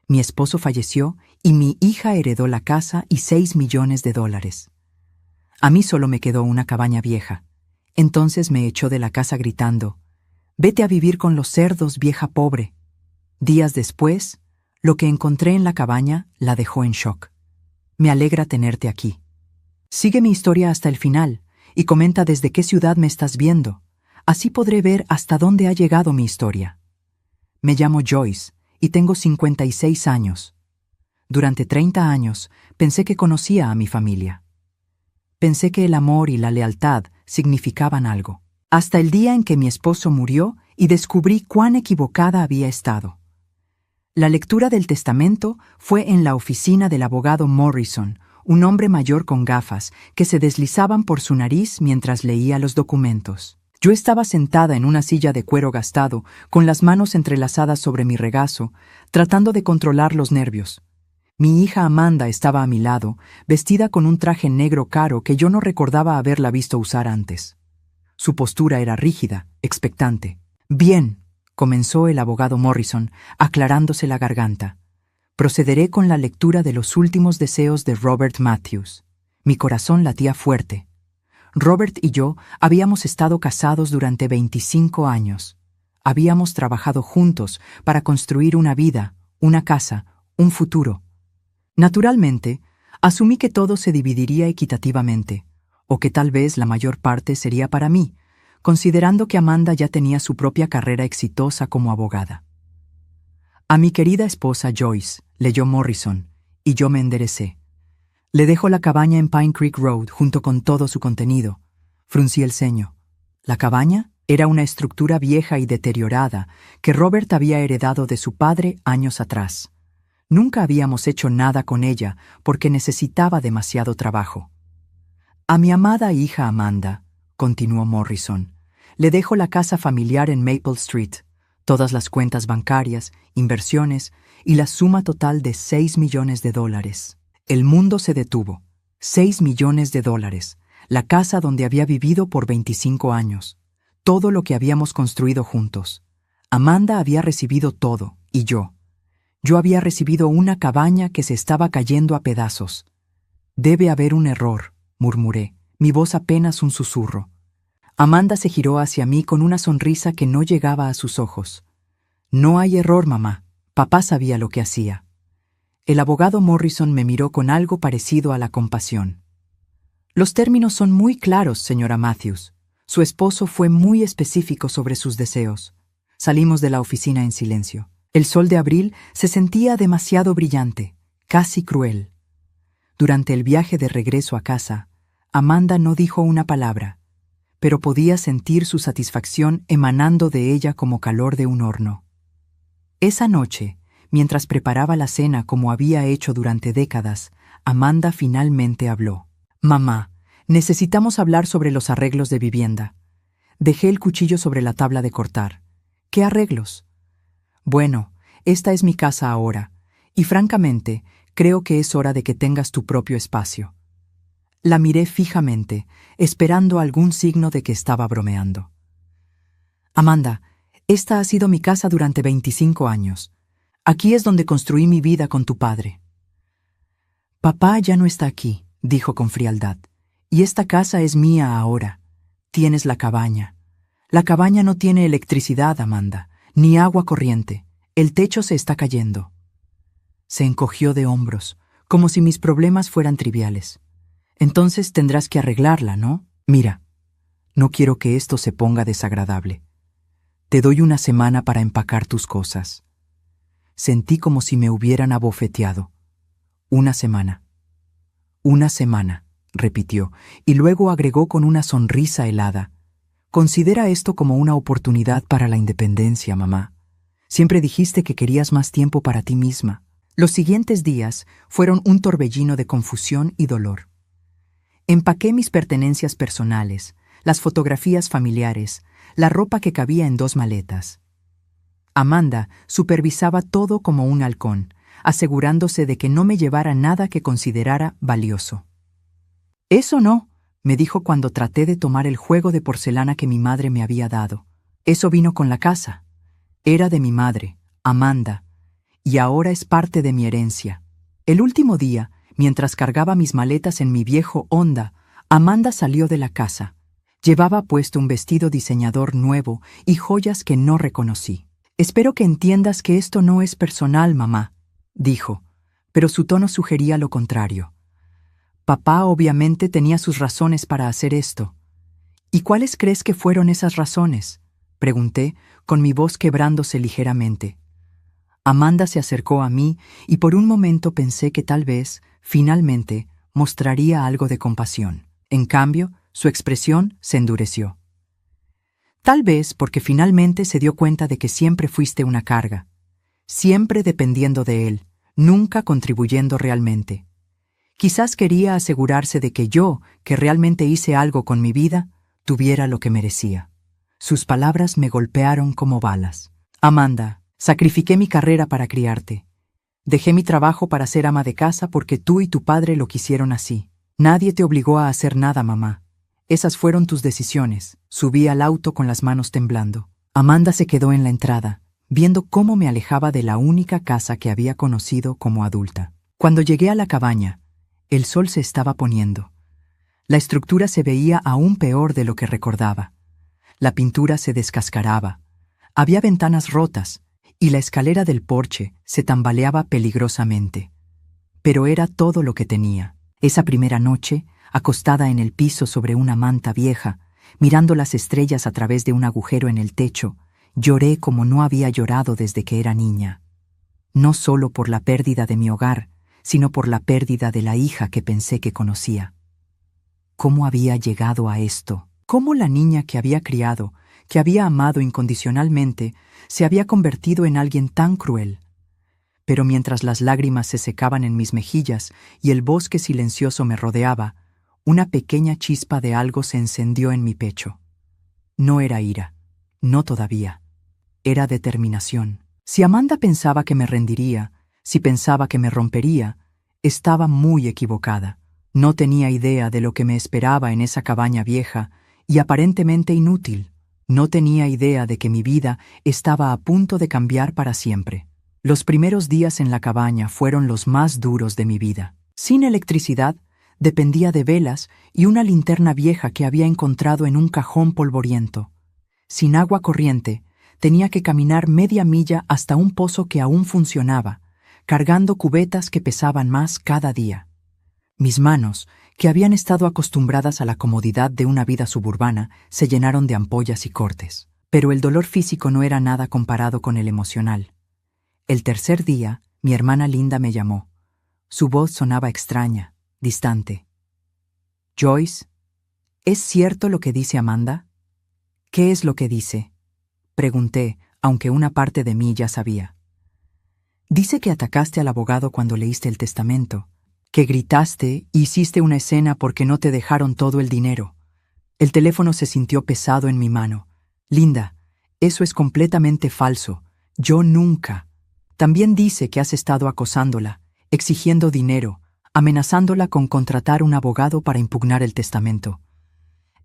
Mi esposo falleció y mi hija heredó la casa y $6 millones. A mí solo me quedó una cabaña vieja. Entonces me echó de la casa gritando: «Vete a vivir con los cerdos, vieja pobre». Días después, lo que encontré en la cabaña la dejó en shock. Me alegra tenerte aquí. Sigue mi historia hasta el final y comenta desde qué ciudad me estás viendo. Así podré ver hasta dónde ha llegado mi historia. Me llamo Joyce y tengo 56 años. Durante 30 años pensé que conocía a mi familia. Pensé que el amor y la lealtad significaban algo. Hasta el día en que mi esposo murió y descubrí cuán equivocada había estado. La lectura del testamento fue en la oficina del abogado Morrison, un hombre mayor con gafas que se deslizaban por su nariz mientras leía los documentos. Yo estaba sentada en una silla de cuero gastado, con las manos entrelazadas sobre mi regazo, tratando de controlar los nervios. Mi hija Amanda estaba a mi lado, vestida con un traje negro caro que yo no recordaba haberla visto usar antes. Su postura era rígida, expectante. «Bien», comenzó el abogado Morrison, aclarándose la garganta. «Procederé con la lectura de los últimos deseos de Robert Matthews». Mi corazón latía fuerte. Robert y yo habíamos estado casados durante 25 años. Habíamos trabajado juntos para construir una vida, una casa, un futuro. Naturalmente, asumí que todo se dividiría equitativamente, o que tal vez la mayor parte sería para mí, considerando que Amanda ya tenía su propia carrera exitosa como abogada. «A mi querida esposa Joyce», leyó Morrison, y yo me enderecé. «Le dejo la cabaña en Pine Creek Road junto con todo su contenido». Fruncí el ceño. ¿La cabaña? Era una estructura vieja y deteriorada que Robert había heredado de su padre años atrás. Nunca habíamos hecho nada con ella porque necesitaba demasiado trabajo. «A mi amada hija Amanda», continuó Morrison, «le dejo la casa familiar en Maple Street, todas las cuentas bancarias, inversiones y la suma total de $6 millones. El mundo se detuvo. $6 millones. La casa donde había vivido por 25 años. Todo lo que habíamos construido juntos. Amanda había recibido todo, y yo. Yo había recibido una cabaña que se estaba cayendo a pedazos. «Debe haber un error», murmuré, mi voz apenas un susurro. Amanda se giró hacia mí con una sonrisa que no llegaba a sus ojos. «No hay error, mamá. Papá sabía lo que hacía». El abogado Morrison me miró con algo parecido a la compasión. «Los términos son muy claros, señora Matthews. Su esposo fue muy específico sobre sus deseos». Salimos de la oficina en silencio. El sol de abril se sentía demasiado brillante, casi cruel. Durante el viaje de regreso a casa, Amanda no dijo una palabra, pero podía sentir su satisfacción emanando de ella como calor de un horno. Esa noche, mientras preparaba la cena como había hecho durante décadas, Amanda finalmente habló. «Mamá, necesitamos hablar sobre los arreglos de vivienda». Dejé el cuchillo sobre la tabla de cortar. «¿Qué arreglos?» «Bueno, esta es mi casa ahora, y francamente, creo que es hora de que tengas tu propio espacio». La miré fijamente, esperando algún signo de que estaba bromeando. «Amanda, esta ha sido mi casa durante 25 años. Aquí es donde construí mi vida con tu padre». «Papá ya no está aquí», dijo con frialdad, «y esta casa es mía ahora. Tienes la cabaña. La cabaña no tiene electricidad, Amanda, ni agua corriente. El techo se está cayendo». Se encogió de hombros, como si mis problemas fueran triviales. «Entonces tendrás que arreglarla, ¿no? Mira, no quiero que esto se ponga desagradable. Te doy una semana para empacar tus cosas». Sentí como si me hubieran abofeteado. «Una semana». «Una semana», repitió, y luego agregó con una sonrisa helada. «Considera esto como una oportunidad para la independencia, mamá. Siempre dijiste que querías más tiempo para ti misma». Los siguientes días fueron un torbellino de confusión y dolor. Empaqué mis pertenencias personales, las fotografías familiares, la ropa que cabía en 2 maletas. Amanda supervisaba todo como un halcón, asegurándose de que no me llevara nada que considerara valioso. «Eso no», me dijo cuando traté de tomar el juego de porcelana que mi madre me había dado. «Eso vino con la casa. Era de mi madre, Amanda, y ahora es parte de mi herencia. El último día, mientras cargaba mis maletas en mi viejo Honda, Amanda salió de la casa. Llevaba puesto un vestido diseñador nuevo y joyas que no reconocí. «Espero que entiendas que esto no es personal, mamá», dijo, pero su tono sugería lo contrario. Papá obviamente tenía sus razones para hacer esto. «¿Y cuáles crees que fueron esas razones?», pregunté, con mi voz quebrándose ligeramente. Amanda se acercó a mí y por un momento pensé que tal vez, finalmente, mostraría algo de compasión. En cambio, su expresión se endureció. Tal vez porque finalmente se dio cuenta de que siempre fuiste una carga, siempre dependiendo de él, nunca contribuyendo realmente. Quizás quería asegurarse de que yo, que realmente hice algo con mi vida, tuviera lo que merecía. Sus palabras me golpearon como balas. «Amanda, sacrifiqué mi carrera para criarte. Dejé mi trabajo para ser ama de casa porque tú y tu padre lo quisieron así. Nadie te obligó a hacer nada, mamá. Esas fueron tus decisiones». Subí al auto con las manos temblando. Amanda se quedó en la entrada, viendo cómo me alejaba de la única casa que había conocido como adulta. Cuando llegué a la cabaña, el sol se estaba poniendo. La estructura se veía aún peor de lo que recordaba. La pintura se descascaraba. Había ventanas rotas y la escalera del porche se tambaleaba peligrosamente. Pero era todo lo que tenía. Esa primera noche, acostada en el piso sobre una manta vieja, mirando las estrellas a través de un agujero en el techo, lloré como no había llorado desde que era niña. No solo por la pérdida de mi hogar, sino por la pérdida de la hija que pensé que conocía. ¿Cómo había llegado a esto? ¿Cómo la niña que había criado, que había amado incondicionalmente, se había convertido en alguien tan cruel? Pero mientras las lágrimas se secaban en mis mejillas y el bosque silencioso me rodeaba, una pequeña chispa de algo se encendió en mi pecho. No era ira, no todavía. Era determinación. Si Amanda pensaba que me rendiría, si pensaba que me rompería, estaba muy equivocada. No tenía idea de lo que me esperaba en esa cabaña vieja y aparentemente inútil. No tenía idea de que mi vida estaba a punto de cambiar para siempre. Los primeros días en la cabaña fueron los más duros de mi vida. Sin electricidad, dependía de velas y una linterna vieja que había encontrado en un cajón polvoriento. Sin agua corriente, tenía que caminar media milla hasta un pozo que aún funcionaba, cargando cubetas que pesaban más cada día. Mis manos, que habían estado acostumbradas a la comodidad de una vida suburbana, se llenaron de ampollas y cortes. Pero el dolor físico no era nada comparado con el emocional. El tercer día, mi hermana Linda me llamó. Su voz sonaba extraña, distante. «Joyce, ¿es cierto lo que dice Amanda?» «¿Qué es lo que dice?», pregunté, aunque una parte de mí ya sabía. «Dice que atacaste al abogado cuando leíste el testamento, que gritaste y hiciste una escena porque no te dejaron todo el dinero». El teléfono se sintió pesado en mi mano. «Linda, eso es completamente falso. Yo nunca». «También dice que has estado acosándola, exigiendo dinero, amenazándola con contratar un abogado para impugnar el testamento».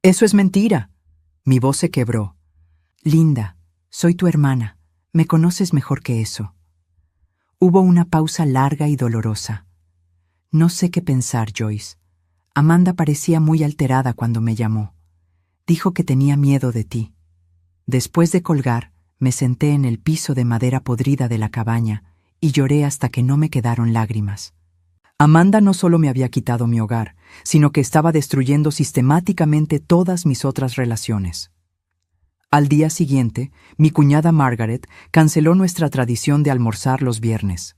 «Eso es mentira». Mi voz se quebró. «Linda, soy tu hermana. Me conoces mejor que eso». Hubo una pausa larga y dolorosa. No sé qué pensar, Joyce. Amanda parecía muy alterada cuando me llamó. Dijo que tenía miedo de ti. Después de colgar, me senté en el piso de madera podrida de la cabaña y lloré hasta que no me quedaron lágrimas. Amanda no solo me había quitado mi hogar, sino que estaba destruyendo sistemáticamente todas mis otras relaciones. Al día siguiente, mi cuñada Margaret canceló nuestra tradición de almorzar los viernes.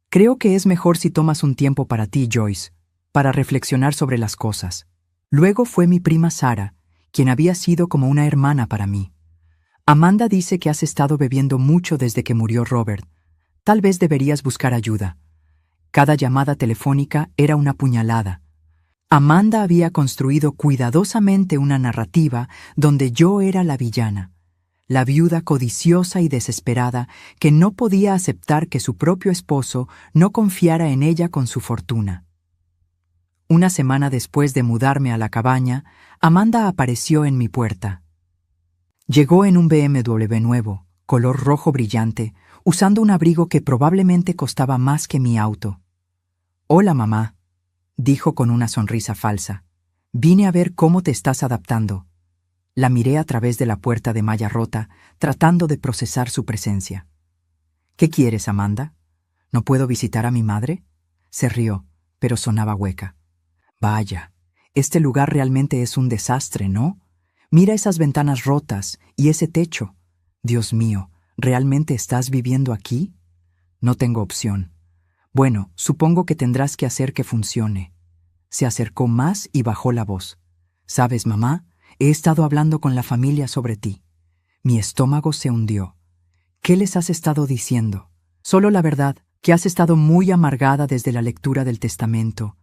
«Creo que es mejor si tomas un tiempo para ti, Joyce, para reflexionar sobre las cosas». Luego fue mi prima Sarah, quien había sido como una hermana para mí. «Amanda dice que has estado bebiendo mucho desde que murió Robert. Tal vez deberías buscar ayuda». Cada llamada telefónica era una puñalada. Amanda había construido cuidadosamente una narrativa donde yo era la villana, la viuda codiciosa y desesperada que no podía aceptar que su propio esposo no confiara en ella con su fortuna. Una semana después de mudarme a la cabaña, Amanda apareció en mi puerta. Llegó en un BMW nuevo, color rojo brillante, usando un abrigo que probablemente costaba más que mi auto. «Hola, mamá», dijo con una sonrisa falsa. «Vine a ver cómo te estás adaptando». La miré a través de la puerta de malla rota, tratando de procesar su presencia. «¿Qué quieres, Amanda? ¿No puedo visitar a mi madre?» Se rió, pero sonaba hueca. «Vaya, este lugar realmente es un desastre, ¿no? Mira esas ventanas rotas y ese techo. Dios mío, ¿realmente estás viviendo aquí?» «No tengo opción». «Bueno, supongo que tendrás que hacer que funcione». Se acercó más y bajó la voz. «¿Sabes, mamá? He estado hablando con la familia sobre ti». Mi estómago se hundió. «¿Qué les has estado diciendo?» «Solo la verdad, que has estado muy amargada desde la lectura del testamento,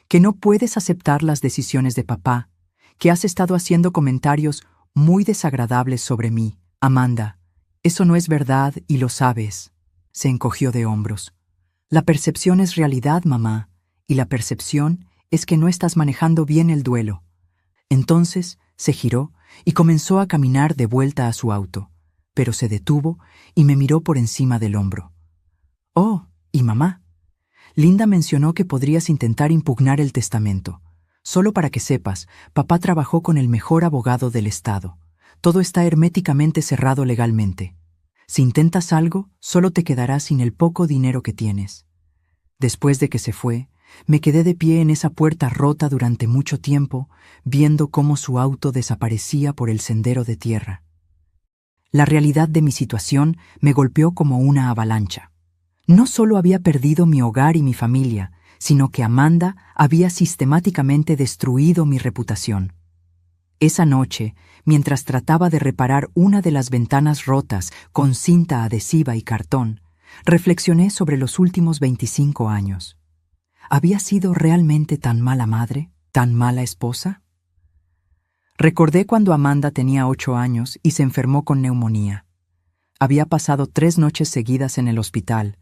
que no puedes aceptar las decisiones de papá, que has estado haciendo comentarios muy desagradables sobre mí. Amanda, eso no es verdad y lo sabes». Se encogió de hombros. «La percepción es realidad, mamá, y la percepción es que no estás manejando bien el duelo». Entonces se giró y comenzó a caminar de vuelta a su auto, pero se detuvo y me miró por encima del hombro. «Oh, ¿y mamá? Linda mencionó que podrías intentar impugnar el testamento. Solo para que sepas, papá trabajó con el mejor abogado del estado. Todo está herméticamente cerrado legalmente. Si intentas algo, solo te quedarás sin el poco dinero que tienes». Después de que se fue, me quedé de pie en esa puerta rota durante mucho tiempo, viendo cómo su auto desaparecía por el sendero de tierra. La realidad de mi situación me golpeó como una avalancha. No solo había perdido mi hogar y mi familia, sino que Amanda había sistemáticamente destruido mi reputación. Esa noche, mientras trataba de reparar una de las ventanas rotas con cinta adhesiva y cartón, reflexioné sobre los últimos 25 años. ¿Había sido realmente tan mala madre, tan mala esposa? Recordé cuando Amanda tenía 8 años y se enfermó con neumonía. Había pasado 3 noches seguidas en el hospital,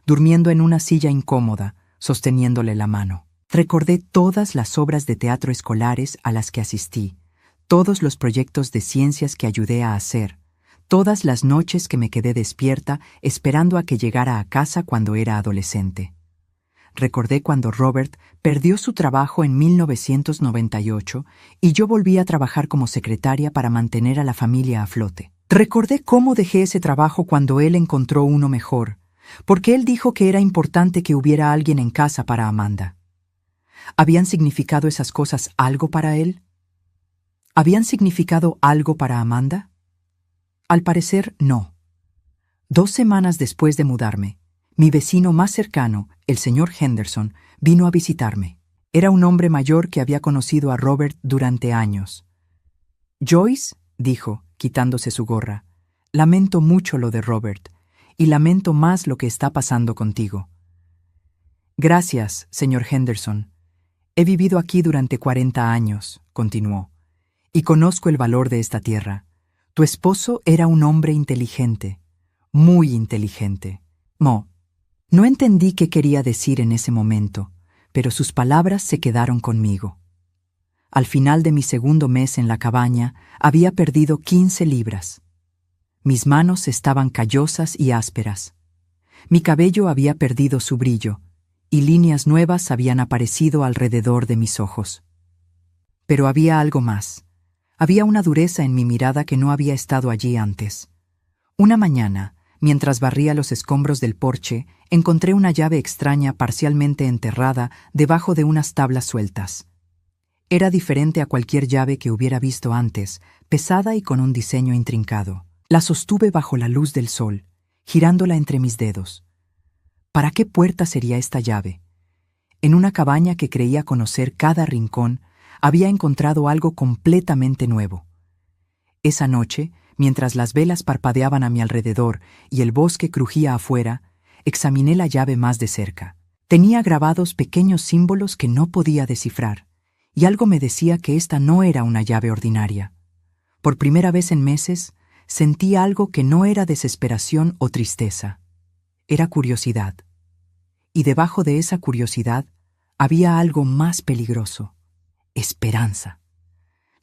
durmiendo en una silla incómoda, sosteniéndole la mano. Recordé todas las obras de teatro escolares a las que asistí, todos los proyectos de ciencias que ayudé a hacer, todas las noches que me quedé despierta esperando a que llegara a casa cuando era adolescente. Recordé cuando Robert perdió su trabajo en 1998 y yo volví a trabajar como secretaria para mantener a la familia a flote. Recordé cómo dejé ese trabajo cuando él encontró uno mejor, porque él dijo que era importante que hubiera alguien en casa para Amanda. ¿Habían significado esas cosas algo para él? ¿Habían significado algo para Amanda? Al parecer, no. 2 semanas después de mudarme, mi vecino más cercano, el señor Henderson, vino a visitarme. Era un hombre mayor que había conocido a Robert durante años. «Joyce», dijo, quitándose su gorra, «lamento mucho lo de Robert, y lamento más lo que está pasando contigo». «Gracias, señor Henderson. He vivido aquí durante 40 años», continuó, «y conozco el valor de esta tierra. Tu esposo era un hombre inteligente, muy inteligente». No entendí qué quería decir en ese momento, pero sus palabras se quedaron conmigo. Al final de mi segundo mes en la cabaña, había perdido 15 libras. Mis manos estaban callosas y ásperas. Mi cabello había perdido su brillo, y líneas nuevas habían aparecido alrededor de mis ojos. Pero había algo más. Había una dureza en mi mirada que no había estado allí antes. Una mañana, mientras barría los escombros del porche, encontré una llave extraña parcialmente enterrada debajo de unas tablas sueltas. Era diferente a cualquier llave que hubiera visto antes, pesada y con un diseño intrincado. La sostuve bajo la luz del sol, girándola entre mis dedos. ¿Para qué puerta sería esta llave? En una cabaña que creía conocer cada rincón, había encontrado algo completamente nuevo. Esa noche, mientras las velas parpadeaban a mi alrededor y el bosque crujía afuera, examiné la llave más de cerca. Tenía grabados pequeños símbolos que no podía descifrar, y algo me decía que esta no era una llave ordinaria. Por primera vez en meses, sentí algo que no era desesperación o tristeza. Era curiosidad. Y debajo de esa curiosidad había algo más peligroso: esperanza.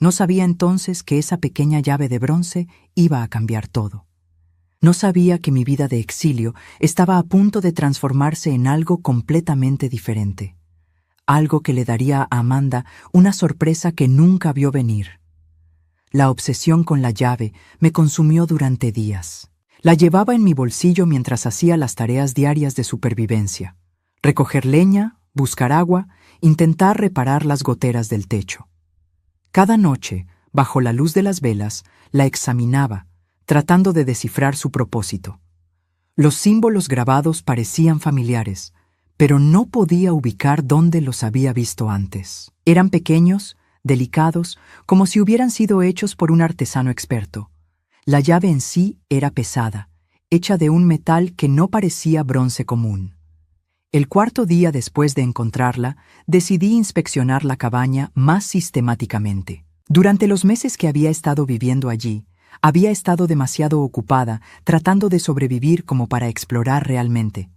No sabía entonces que esa pequeña llave de bronce iba a cambiar todo. No sabía que mi vida de exilio estaba a punto de transformarse en algo completamente diferente. Algo que le daría a Amanda una sorpresa que nunca vio venir. La obsesión con la llave me consumió durante días. La llevaba en mi bolsillo mientras hacía las tareas diarias de supervivencia. Recoger leña, buscar agua, intentar reparar las goteras del techo. Cada noche, bajo la luz de las velas, la examinaba, tratando de descifrar su propósito. Los símbolos grabados parecían familiares, pero no podía ubicar dónde los había visto antes. Eran pequeños, delicados, como si hubieran sido hechos por un artesano experto. La llave en sí era pesada, hecha de un metal que no parecía bronce común. El cuarto día después de encontrarla, decidí inspeccionar la cabaña más sistemáticamente. Durante los meses que había estado viviendo allí, había estado demasiado ocupada tratando de sobrevivir como para explorar realmente.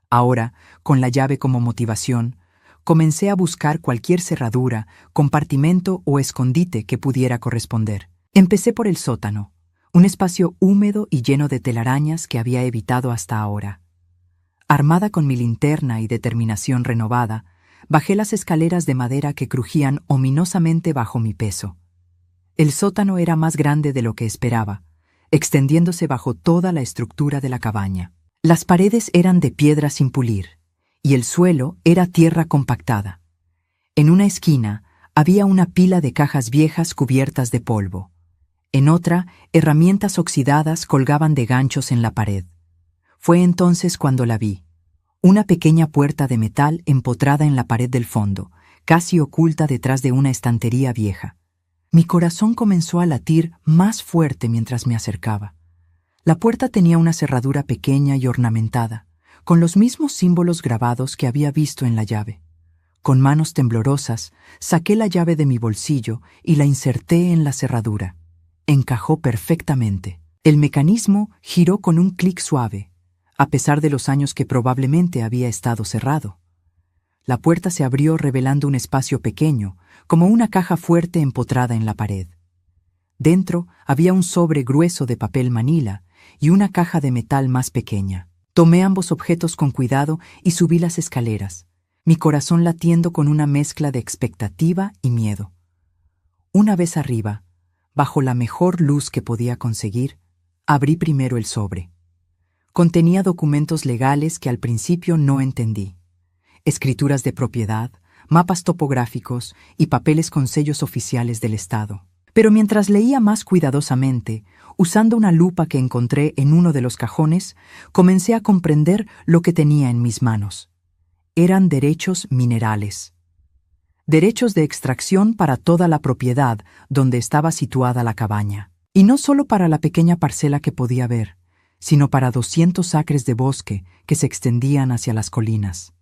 Ahora, con la llave como motivación, comencé a buscar cualquier cerradura, compartimento o escondite que pudiera corresponder. Empecé por el sótano, un espacio húmedo y lleno de telarañas que había evitado hasta ahora. Armada con mi linterna y determinación renovada, bajé las escaleras de madera que crujían ominosamente bajo mi peso. El sótano era más grande de lo que esperaba, extendiéndose bajo toda la estructura de la cabaña. Las paredes eran de piedra sin pulir, y el suelo era tierra compactada. En una esquina había una pila de cajas viejas cubiertas de polvo. En otra, herramientas oxidadas colgaban de ganchos en la pared. Fue entonces cuando la vi. Una pequeña puerta de metal empotrada en la pared del fondo, casi oculta detrás de una estantería vieja. Mi corazón comenzó a latir más fuerte mientras me acercaba. La puerta tenía una cerradura pequeña y ornamentada, con los mismos símbolos grabados que había visto en la llave. Con manos temblorosas, saqué la llave de mi bolsillo y la inserté en la cerradura. Encajó perfectamente. El mecanismo giró con un clic suave, a pesar de los años que probablemente había estado cerrado. La puerta se abrió revelando un espacio pequeño, como una caja fuerte empotrada en la pared. Dentro había un sobre grueso de papel manila y una caja de metal más pequeña. Tomé ambos objetos con cuidado y subí las escaleras, mi corazón latiendo con una mezcla de expectativa y miedo. Una vez arriba, bajo la mejor luz que podía conseguir, abrí primero el sobre. Contenía documentos legales que al principio no entendí. Escrituras de propiedad, mapas topográficos y papeles con sellos oficiales del Estado. Pero mientras leía más cuidadosamente, usando una lupa que encontré en uno de los cajones, comencé a comprender lo que tenía en mis manos. Eran derechos minerales. Derechos de extracción para toda la propiedad donde estaba situada la cabaña. Y no solo para la pequeña parcela que podía ver, sino para 200 acres de bosque que se extendían hacia las colinas.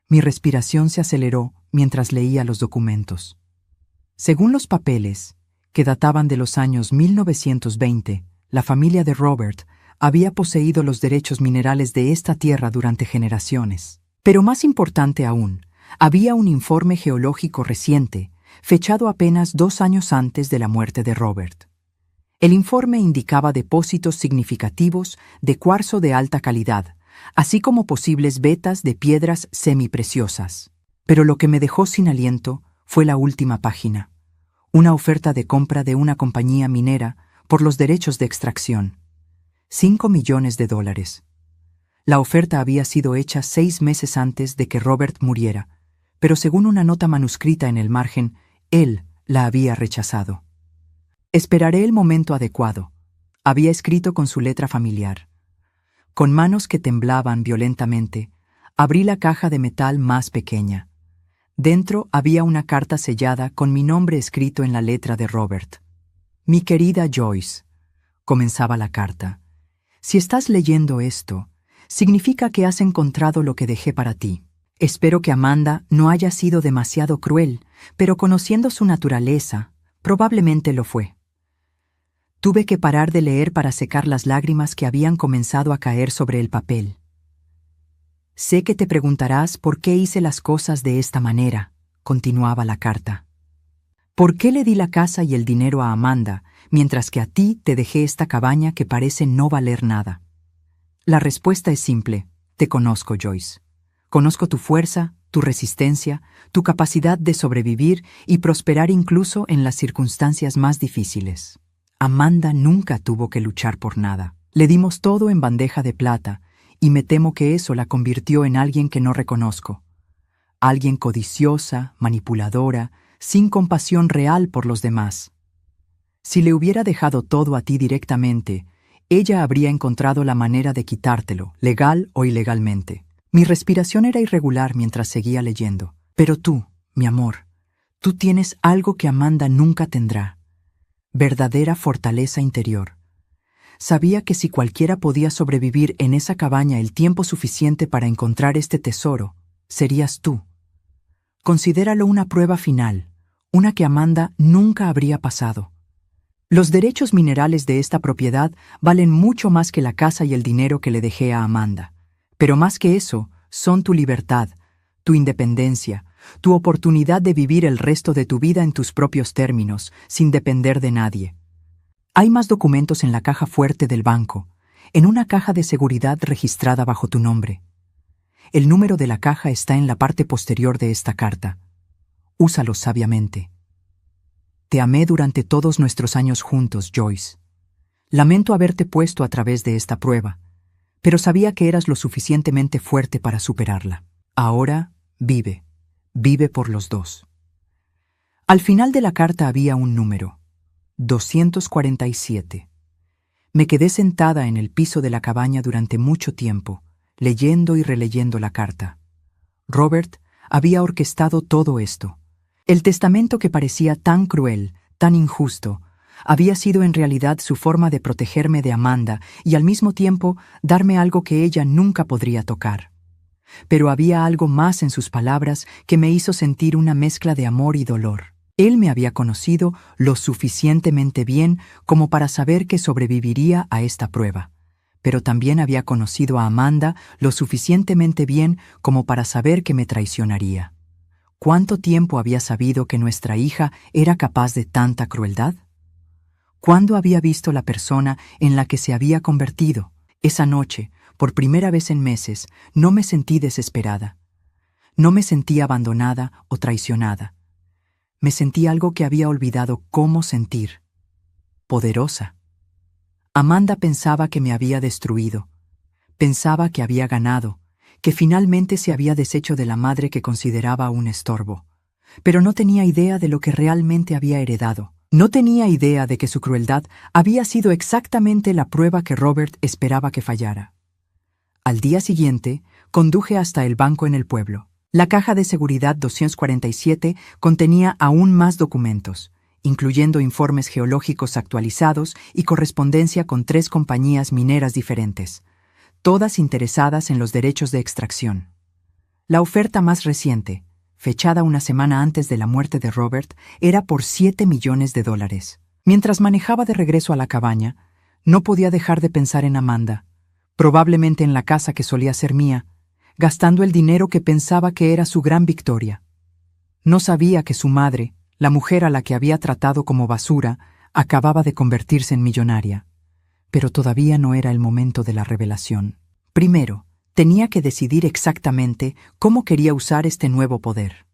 Mi respiración se aceleró mientras leía los documentos. Según los papeles, que databan de los años 1920, la familia de Robert había poseído los derechos minerales de esta tierra durante generaciones. Pero más importante aún, había un informe geológico reciente, fechado apenas 2 años antes de la muerte de Robert. El informe indicaba depósitos significativos de cuarzo de alta calidad, así como posibles vetas de piedras semipreciosas. Pero lo que me dejó sin aliento fue la última página. Una oferta de compra de una compañía minera por los derechos de extracción. $5 millones. La oferta había sido hecha 6 meses antes de que Robert muriera, pero según una nota manuscrita en el margen, él la había rechazado. Esperaré el momento adecuado, había escrito con su letra familiar. Con manos que temblaban violentamente, abrí la caja de metal más pequeña. Dentro había una carta sellada con mi nombre escrito en la letra de Robert. Mi querida Joyce, comenzaba la carta, si estás leyendo esto, significa que has encontrado lo que dejé para ti. Espero que Amanda no haya sido demasiado cruel, pero conociendo su naturaleza, probablemente lo fue. Tuve que parar de leer para secar las lágrimas que habían comenzado a caer sobre el papel. Sé que te preguntarás por qué hice las cosas de esta manera, continuaba la carta. ¿Por qué le di la casa y el dinero a Amanda mientras que a ti te dejé esta cabaña que parece no valer nada? La respuesta es simple. Te conozco, Joyce. Conozco tu fuerza, tu resistencia, tu capacidad de sobrevivir y prosperar incluso en las circunstancias más difíciles. Amanda nunca tuvo que luchar por nada. Le dimos todo en bandeja de plata, y me temo que eso la convirtió en alguien que no reconozco. Alguien codiciosa, manipuladora, sin compasión real por los demás. Si le hubiera dejado todo a ti directamente, ella habría encontrado la manera de quitártelo, legal o ilegalmente. Mi respiración era irregular mientras seguía leyendo. Pero tú, mi amor, tú tienes algo que Amanda nunca tendrá. Verdadera fortaleza interior. Sabía que si cualquiera podía sobrevivir en esa cabaña el tiempo suficiente para encontrar este tesoro, serías tú. Considéralo una prueba final, una que Amanda nunca habría pasado. Los derechos minerales de esta propiedad valen mucho más que la casa y el dinero que le dejé a Amanda. Pero más que eso, son tu libertad, tu independencia, tu oportunidad de vivir el resto de tu vida en tus propios términos, sin depender de nadie. Hay más documentos en la caja fuerte del banco, en una caja de seguridad registrada bajo tu nombre. El número de la caja está en la parte posterior de esta carta. Úsalo sabiamente. Te amé durante todos nuestros años juntos, Joyce. Lamento haberte puesto a través de esta prueba, pero sabía que eras lo suficientemente fuerte para superarla. Ahora, vive. Vive por los dos. Al final de la carta había un número. 247. Me quedé sentada en el piso de la cabaña durante mucho tiempo, leyendo y releyendo la carta. Robert había orquestado todo esto. El testamento que parecía tan cruel, tan injusto, había sido en realidad su forma de protegerme de Amanda y al mismo tiempo darme algo que ella nunca podría tocar. Pero había algo más en sus palabras que me hizo sentir una mezcla de amor y dolor. Él me había conocido lo suficientemente bien como para saber que sobreviviría a esta prueba, pero también había conocido a Amanda lo suficientemente bien como para saber que me traicionaría. ¿Cuánto tiempo había sabido que nuestra hija era capaz de tanta crueldad? ¿Cuándo había visto la persona en la que se había convertido? Esa noche, por primera vez en meses, no me sentí desesperada. No me sentí abandonada o traicionada. Me sentí algo que había olvidado cómo sentir. Poderosa. Amanda pensaba que me había destruido. Pensaba que había ganado, que finalmente se había deshecho de la madre que consideraba un estorbo. Pero no tenía idea de lo que realmente había heredado. No tenía idea de que su crueldad había sido exactamente la prueba que Robert esperaba que fallara. Al día siguiente, conduje hasta el banco en el pueblo. La caja de seguridad 247 contenía aún más documentos, incluyendo informes geológicos actualizados y correspondencia con 3 compañías mineras diferentes, todas interesadas en los derechos de extracción. La oferta más reciente, fechada una semana antes de la muerte de Robert, era por $7 millones. Mientras manejaba de regreso a la cabaña, no podía dejar de pensar en Amanda, probablemente en la casa que solía ser mía, gastando el dinero que pensaba que era su gran victoria. No sabía que su madre, la mujer a la que había tratado como basura, acababa de convertirse en millonaria. Pero todavía no era el momento de la revelación. Primero, tenía que decidir exactamente cómo quería usar este nuevo poder.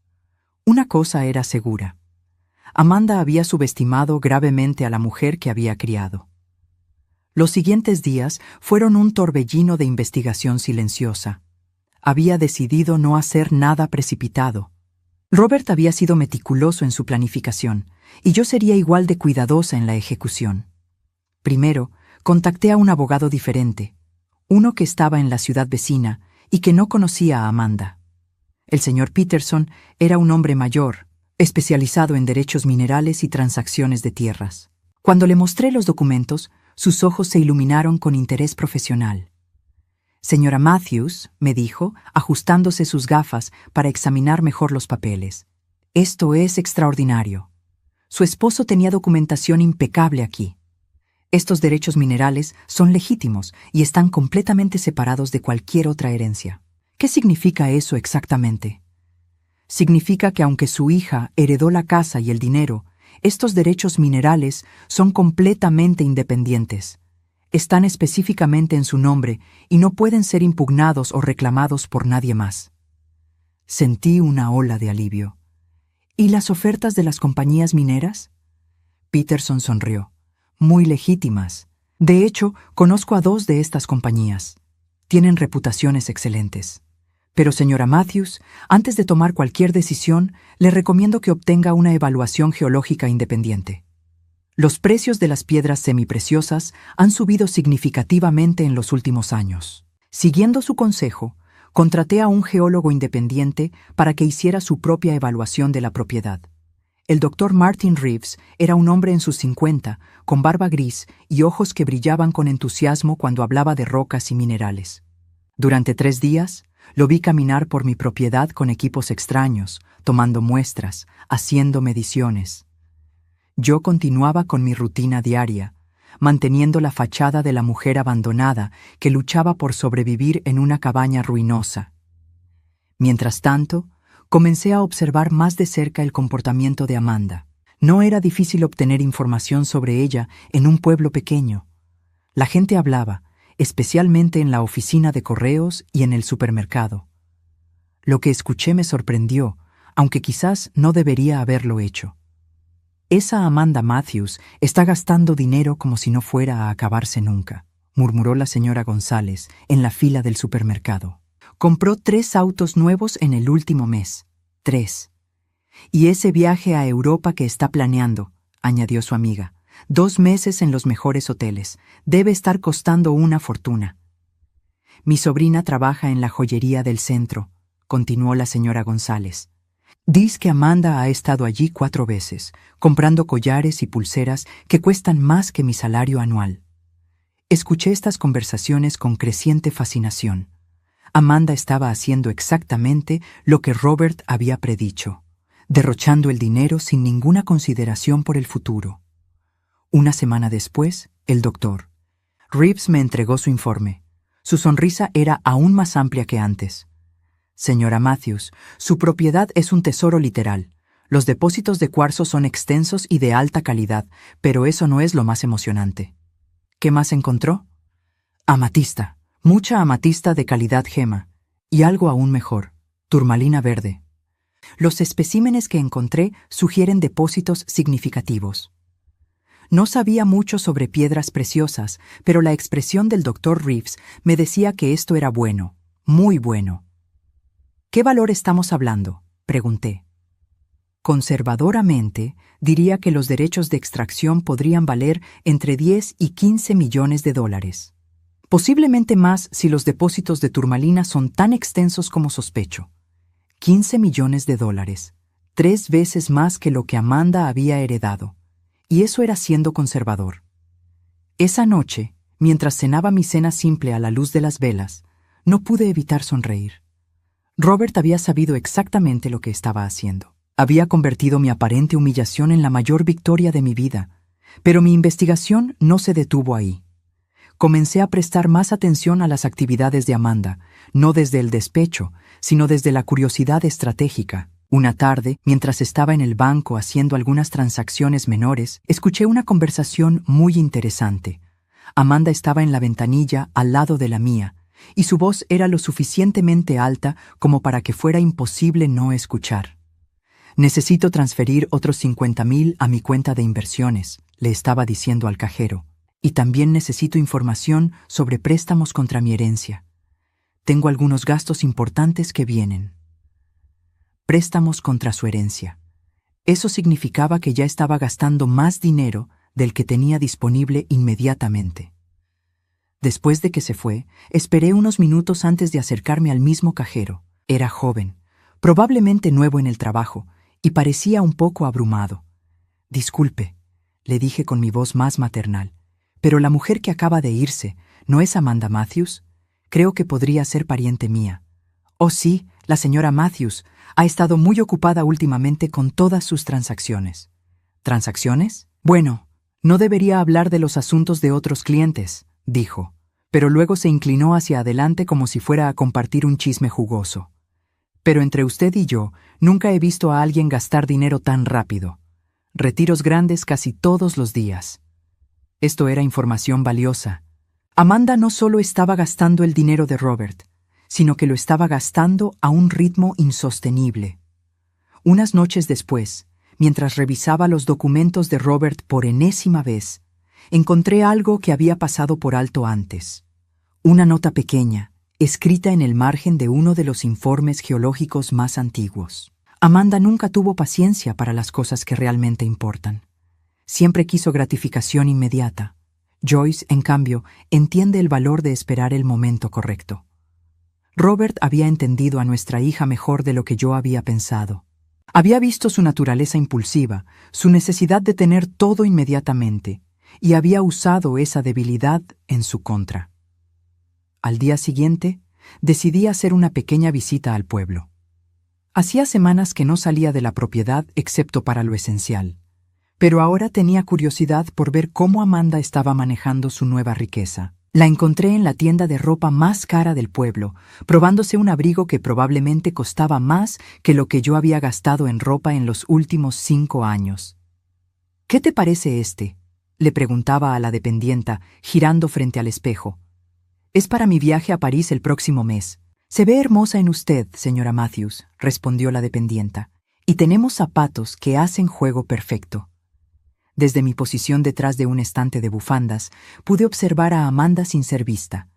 Una cosa era segura. Amanda había subestimado gravemente a la mujer que había criado. Los siguientes días fueron un torbellino de investigación silenciosa. Había decidido no hacer nada precipitado. Robert había sido meticuloso en su planificación, y yo sería igual de cuidadosa en la ejecución. Primero, contacté a un abogado diferente, uno que estaba en la ciudad vecina y que no conocía a Amanda. El señor Peterson era un hombre mayor, especializado en derechos minerales y transacciones de tierras. Cuando le mostré los documentos, sus ojos se iluminaron con interés profesional. «Señora Matthews», me dijo, ajustándose sus gafas para examinar mejor los papeles. «Esto es extraordinario. Su esposo tenía documentación impecable aquí. Estos derechos minerales son legítimos y están completamente separados de cualquier otra herencia». ¿Qué significa eso exactamente? Significa que aunque su hija heredó la casa y el dinero, Estos derechos minerales son completamente independientes. Están específicamente en su nombre y no pueden ser impugnados o reclamados por nadie más. Sentí una ola de alivio. ¿Y las ofertas de las compañías mineras? Peterson sonrió. Muy legítimas. De hecho, conozco a 2 de estas compañías. Tienen reputaciones excelentes. Pero, señora Matthews, antes de tomar cualquier decisión, le recomiendo que obtenga una evaluación geológica independiente. Los precios de las piedras semipreciosas han subido significativamente en los últimos años. Siguiendo su consejo, contraté a un geólogo independiente para que hiciera su propia evaluación de la propiedad. El doctor Martin Reeves era un hombre en sus 50, con barba gris y ojos que brillaban con entusiasmo cuando hablaba de rocas y minerales. Durante 3 días, lo vi caminar por mi propiedad con equipos extraños, tomando muestras, haciendo mediciones. Yo continuaba con mi rutina diaria, manteniendo la fachada de la mujer abandonada que luchaba por sobrevivir en una cabaña ruinosa. Mientras tanto, comencé a observar más de cerca el comportamiento de Amanda. No era difícil obtener información sobre ella en un pueblo pequeño. La gente hablaba, especialmente en la oficina de correos y en el supermercado. Lo que escuché me sorprendió, aunque quizás no debería haberlo hecho. Esa Amanda Matthews está gastando dinero como si no fuera a acabarse nunca, murmuró la señora González en la fila del supermercado. Compró 3 autos nuevos en el último mes. 3. Y ese viaje a Europa que está planeando, añadió su amiga. 2 meses en los mejores hoteles. Debe estar costando una fortuna. Mi sobrina trabaja en la joyería del centro, continuó la señora González. Dice que Amanda ha estado allí 4 veces, comprando collares y pulseras que cuestan más que mi salario anual. Escuché estas conversaciones con creciente fascinación. Amanda estaba haciendo exactamente lo que Robert había predicho, derrochando el dinero sin ninguna consideración por el futuro. Una semana después, el doctor Reeves me entregó su informe. Su sonrisa era aún más amplia que antes. Señora Matthews, su propiedad es un tesoro literal. Los depósitos de cuarzo son extensos y de alta calidad, pero eso no es lo más emocionante. ¿Qué más encontró? Amatista, mucha amatista de calidad gema, y algo aún mejor, turmalina verde. Los especímenes que encontré sugieren depósitos significativos. No sabía mucho sobre piedras preciosas, pero la expresión del Dr. Reeves me decía que esto era bueno, muy bueno. ¿Qué valor estamos hablando?, pregunté. Conservadoramente, diría que los derechos de extracción podrían valer entre 10 y 15 millones de dólares. Posiblemente más si los depósitos de turmalina son tan extensos como sospecho. 15 millones de dólares, 3 veces más que lo que Amanda había heredado. Y eso era siendo conservador. Esa noche, mientras cenaba mi cena simple a la luz de las velas, no pude evitar sonreír. Robert había sabido exactamente lo que estaba haciendo. Había convertido mi aparente humillación en la mayor victoria de mi vida, pero mi investigación no se detuvo ahí. Comencé a prestar más atención a las actividades de Amanda, no desde el despecho, sino desde la curiosidad estratégica. Una tarde, mientras estaba en el banco haciendo algunas transacciones menores, escuché una conversación muy interesante. Amanda estaba en la ventanilla al lado de la mía, y su voz era lo suficientemente alta como para que fuera imposible no escuchar. Necesito transferir otros 50,000 a mi cuenta de inversiones, le estaba diciendo al cajero, y también necesito información sobre préstamos contra mi herencia. Tengo algunos gastos importantes que vienen. Préstamos contra su herencia. Eso significaba que ya estaba gastando más dinero del que tenía disponible inmediatamente. Después de que se fue, esperé unos minutos antes de acercarme al mismo cajero. Era joven, probablemente nuevo en el trabajo, y parecía un poco abrumado. «Disculpe», le dije con mi voz más maternal, «pero la mujer que acaba de irse, ¿no es Amanda Matthews? Creo que podría ser pariente mía». «Oh sí, la señora Matthews ha estado muy ocupada últimamente con todas sus transacciones». «¿Transacciones? Bueno, no debería hablar de los asuntos de otros clientes», dijo, pero luego se inclinó hacia adelante como si fuera a compartir un chisme jugoso. «Pero entre usted y yo, nunca he visto a alguien gastar dinero tan rápido». retiros grandes casi todos los días. Esto era información valiosa. Amanda no solo estaba gastando el dinero de Robert, sino que lo estaba gastando a un ritmo insostenible. Unas noches después, mientras revisaba los documentos de Robert por enésima vez, encontré algo que había pasado por alto antes. Una nota pequeña, escrita en el margen de uno de los informes geológicos más antiguos. Amanda nunca tuvo paciencia para las cosas que realmente importan. Siempre quiso gratificación inmediata. Joyce, en cambio, entiende el valor de esperar el momento correcto. Robert había entendido a nuestra hija mejor de lo que yo había pensado. Había visto su naturaleza impulsiva, su necesidad de tener todo inmediatamente, y había usado esa debilidad en su contra. Al día siguiente, decidí hacer una pequeña visita al pueblo. Hacía semanas que no salía de la propiedad excepto para lo esencial, pero ahora tenía curiosidad por ver cómo Amanda estaba manejando su nueva riqueza. La encontré en la tienda de ropa más cara del pueblo, probándose un abrigo que probablemente costaba más que lo que yo había gastado en ropa en los últimos 5 años. «¿Qué te parece este?», le preguntaba a la dependienta, girando frente al espejo. «Es para mi viaje a París el próximo mes». «Se ve hermosa en usted, señora Matthews», respondió la dependienta, «y tenemos zapatos que hacen juego perfecto». Desde mi posición detrás de un estante de bufandas, pude observar a Amanda sin ser vista.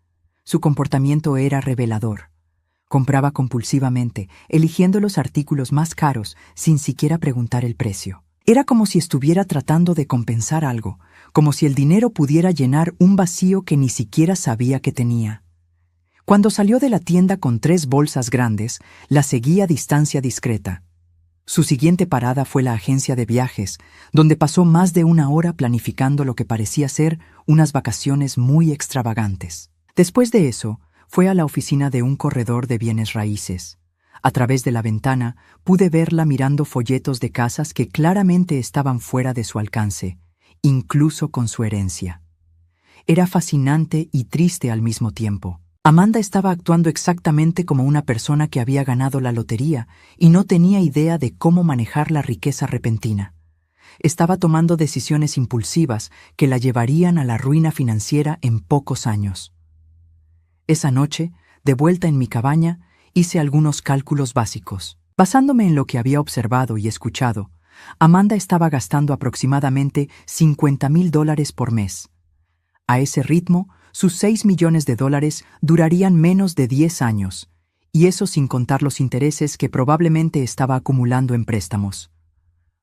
Su comportamiento era revelador. Compraba compulsivamente, eligiendo los artículos más caros sin siquiera preguntar el precio. Era como si estuviera tratando de compensar algo, como si el dinero pudiera llenar un vacío que ni siquiera sabía que tenía. Cuando salió de la tienda con 3 bolsas grandes, la seguí a distancia discreta. Su siguiente parada fue la agencia de viajes, donde pasó más de 1 hora planificando lo que parecía ser unas vacaciones muy extravagantes. Después de eso, fue a la oficina de un corredor de bienes raíces. A través de la ventana, pude verla mirando folletos de casas que claramente estaban fuera de su alcance, incluso con su herencia. Era fascinante y triste al mismo tiempo. Amanda estaba actuando exactamente como una persona que había ganado la lotería y no tenía idea de cómo manejar la riqueza repentina. Estaba tomando decisiones impulsivas que la llevarían a la ruina financiera en pocos años. Esa noche, de vuelta en mi cabaña, hice algunos cálculos básicos. Basándome en lo que había observado y escuchado, Amanda estaba gastando aproximadamente $50,000 por mes. A ese ritmo, sus $6 millones durarían menos de 10 años, y eso sin contar los intereses que probablemente estaba acumulando en préstamos.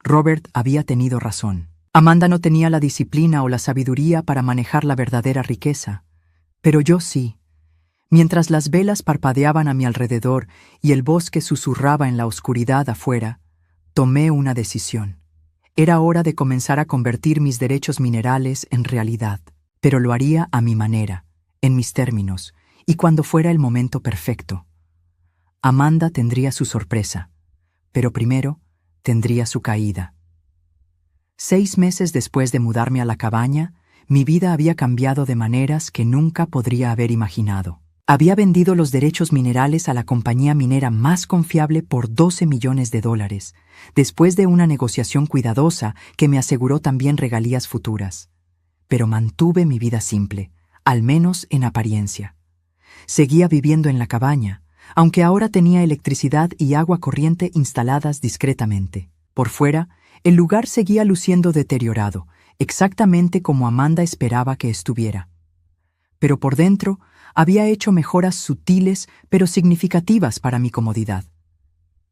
Robert había tenido razón. Amanda no tenía la disciplina o la sabiduría para manejar la verdadera riqueza, pero yo sí. Mientras las velas parpadeaban a mi alrededor y el bosque susurraba en la oscuridad afuera, tomé una decisión. Era hora de comenzar a convertir mis derechos minerales en realidad. Pero lo haría a mi manera, en mis términos, y cuando fuera el momento perfecto. Amanda tendría su sorpresa, pero primero tendría su caída. 6 meses después de mudarme a la cabaña, mi vida había cambiado de maneras que nunca podría haber imaginado. Había vendido los derechos minerales a la compañía minera más confiable por $12 millones, después de una negociación cuidadosa que me aseguró también regalías futuras. Pero mantuve mi vida simple, al menos en apariencia. Seguía viviendo en la cabaña, aunque ahora tenía electricidad y agua corriente instaladas discretamente. Por fuera, el lugar seguía luciendo deteriorado, exactamente como Amanda esperaba que estuviera. Pero por dentro, había hecho mejoras sutiles pero significativas para mi comodidad.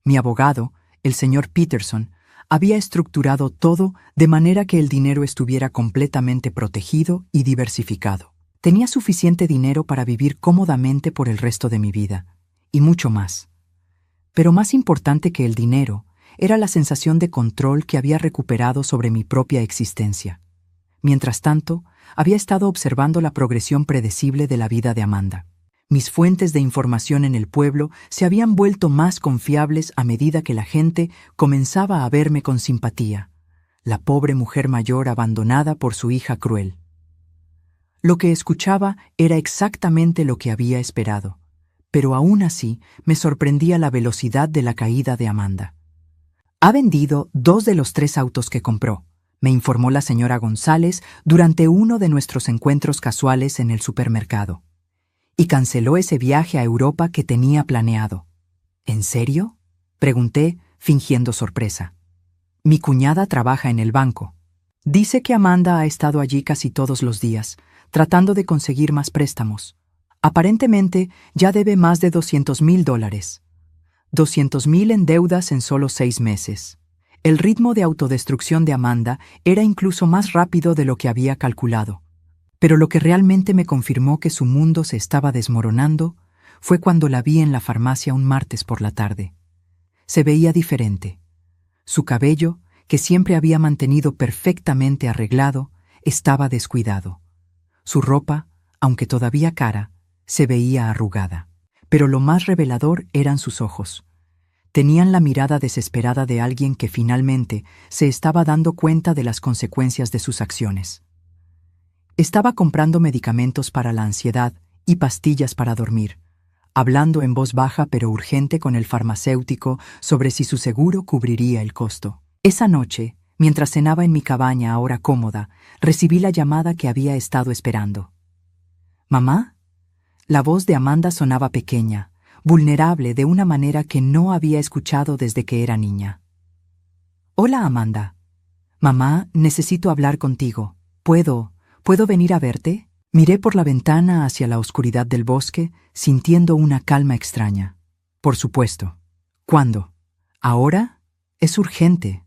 Mi abogado, el señor Peterson, había estructurado todo de manera que el dinero estuviera completamente protegido y diversificado. Tenía suficiente dinero para vivir cómodamente por el resto de mi vida, y mucho más. Pero más importante que el dinero era la sensación de control que había recuperado sobre mi propia existencia. Mientras tanto, había estado observando la progresión predecible de la vida de Amanda. Mis fuentes de información en el pueblo se habían vuelto más confiables a medida que la gente comenzaba a verme con simpatía, la pobre mujer mayor abandonada por su hija cruel. Lo que escuchaba era exactamente lo que había esperado, pero aún así me sorprendía la velocidad de la caída de Amanda. Ha vendido 2 de los 3 autos que compró, me informó la señora González durante uno de nuestros encuentros casuales en el supermercado. Y canceló ese viaje a Europa que tenía planeado. ¿En serio?, pregunté, fingiendo sorpresa. Mi cuñada trabaja en el banco. Dice que Amanda ha estado allí casi todos los días, tratando de conseguir más préstamos. Aparentemente, ya debe más de $200,000. 200,000 en deudas en solo 6 meses. El ritmo de autodestrucción de Amanda era incluso más rápido de lo que había calculado. Pero lo que realmente me confirmó que su mundo se estaba desmoronando fue cuando la vi en la farmacia un martes por la tarde. Se veía diferente. Su cabello, que siempre había mantenido perfectamente arreglado, estaba descuidado. Su ropa, aunque todavía cara, se veía arrugada. Pero lo más revelador eran sus ojos. Tenían la mirada desesperada de alguien que finalmente se estaba dando cuenta de las consecuencias de sus acciones. Estaba comprando medicamentos para la ansiedad y pastillas para dormir, hablando en voz baja pero urgente con el farmacéutico sobre si su seguro cubriría el costo. Esa noche, mientras cenaba en mi cabaña ahora cómoda, recibí la llamada que había estado esperando. ¿Mamá? La voz de Amanda sonaba pequeña, vulnerable de una manera que no había escuchado desde que era niña. Hola, Amanda. Mamá, necesito hablar contigo. ¿Puedo venir a verte? Miré por la ventana hacia la oscuridad del bosque, sintiendo una calma extraña. Por supuesto. ¿Cuándo? ¿Ahora? Es urgente.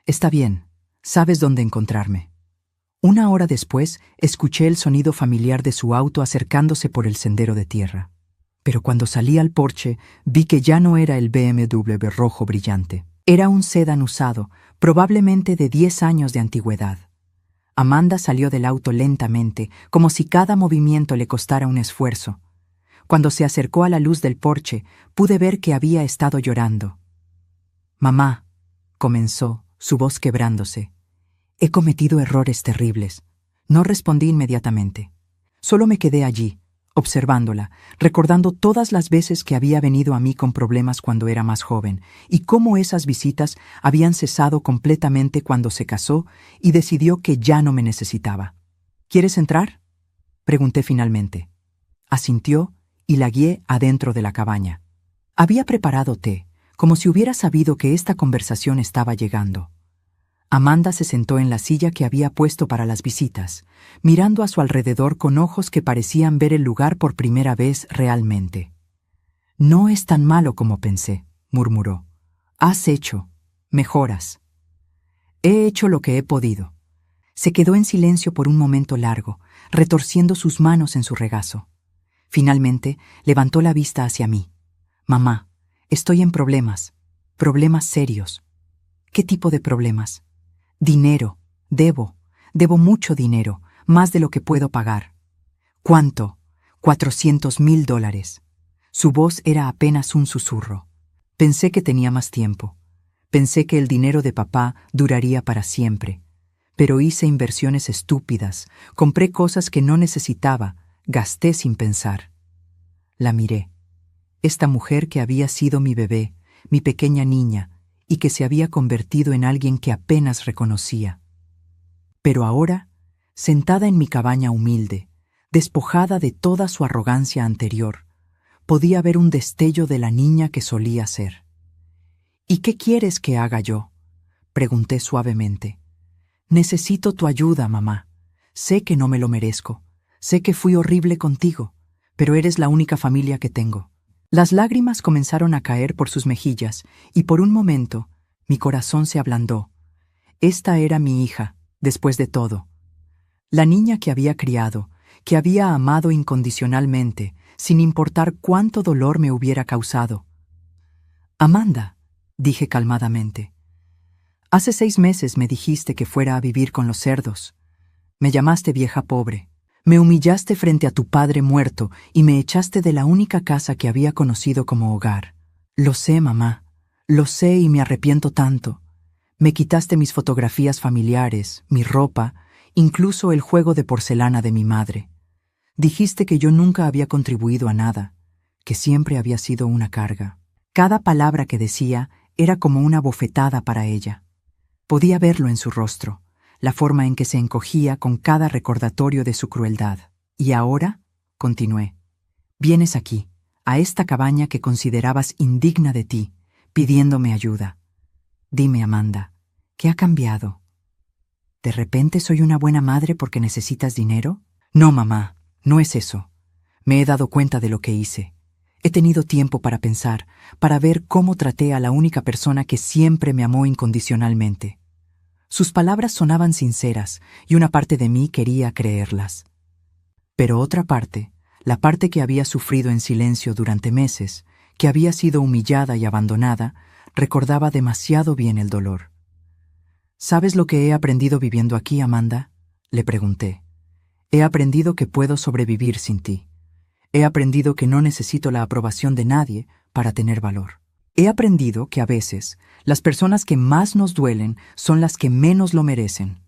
Está bien. Sabes dónde encontrarme. 1 hora después, escuché el sonido familiar de su auto acercándose por el sendero de tierra. Pero cuando salí al porche, vi que ya no era el BMW rojo brillante. Era un sedán usado, probablemente de 10 años de antigüedad. Amanda salió del auto lentamente, como si cada movimiento le costara un esfuerzo. Cuando se acercó a la luz del porche, pude ver que había estado llorando. «Mamá», comenzó, su voz quebrándose. «He cometido errores terribles». No respondí inmediatamente. Solo me quedé allí, observándola, recordando todas las veces que había venido a mí con problemas cuando era más joven, y cómo esas visitas habían cesado completamente cuando se casó y decidió que ya no me necesitaba. «¿Quieres entrar?», pregunté finalmente. Asintió y la guié adentro de la cabaña. Había preparado té, como si hubiera sabido que esta conversación estaba llegando. Amanda se sentó en la silla que había puesto para las visitas, mirando a su alrededor con ojos que parecían ver el lugar por primera vez realmente. «No es tan malo como pensé», murmuró. «Has hecho mejoras». «He hecho lo que he podido». Se quedó en silencio por un momento largo, retorciendo sus manos en su regazo. Finalmente, levantó la vista hacia mí. «Mamá, estoy en problemas serios». «¿Qué tipo de problemas?» «Dinero. Debo mucho dinero, más de lo que puedo pagar». «¿Cuánto?» $400,000. Su voz era apenas un susurro. Pensé que tenía más tiempo. Pensé que el dinero de papá duraría para siempre. Pero hice inversiones estúpidas, compré cosas que no necesitaba, gasté sin pensar. La miré. Esta mujer que había sido mi bebé, mi pequeña niña, y que se había convertido en alguien que apenas reconocía. Pero ahora, sentada en mi cabaña humilde, despojada de toda su arrogancia anterior, podía ver un destello de la niña que solía ser. «¿Y qué quieres que haga yo?», pregunté suavemente. «Necesito tu ayuda, mamá. Sé que no me lo merezco. Sé que fui horrible contigo, pero eres la única familia que tengo». Las lágrimas comenzaron a caer por sus mejillas y por un momento mi corazón se ablandó. Esta era mi hija, después de todo. La niña que había criado, que había amado incondicionalmente, sin importar cuánto dolor me hubiera causado. «Amanda», dije calmadamente, «hace 6 meses me dijiste que fuera a vivir con los cerdos. Me llamaste vieja pobre. Me humillaste frente a tu padre muerto y me echaste de la única casa que había conocido como hogar. Lo sé, mamá. Lo sé y me arrepiento tanto. Me quitaste mis fotografías familiares, mi ropa, incluso el juego de porcelana de mi madre. Dijiste que yo nunca había contribuido a nada, que siempre había sido una carga». Cada palabra que decía era como una bofetada para ella. Podía verlo en su rostro, la forma en que se encogía con cada recordatorio de su crueldad. Y ahora, continué, vienes aquí, a esta cabaña que considerabas indigna de ti, pidiéndome ayuda. Dime, Amanda, ¿qué ha cambiado? ¿De repente soy una buena madre porque necesitas dinero? No, mamá, no es eso. Me he dado cuenta de lo que hice. He tenido tiempo para pensar, para ver cómo traté a la única persona que siempre me amó incondicionalmente. Sus palabras sonaban sinceras y una parte de mí quería creerlas. Pero otra parte, la parte que había sufrido en silencio durante meses, que había sido humillada y abandonada, recordaba demasiado bien el dolor. ¿Sabes lo que he aprendido viviendo aquí, Amanda?, le pregunté. He aprendido que puedo sobrevivir sin ti. He aprendido que no necesito la aprobación de nadie para tener valor. He aprendido que a veces las personas que más nos duelen son las que menos lo merecen.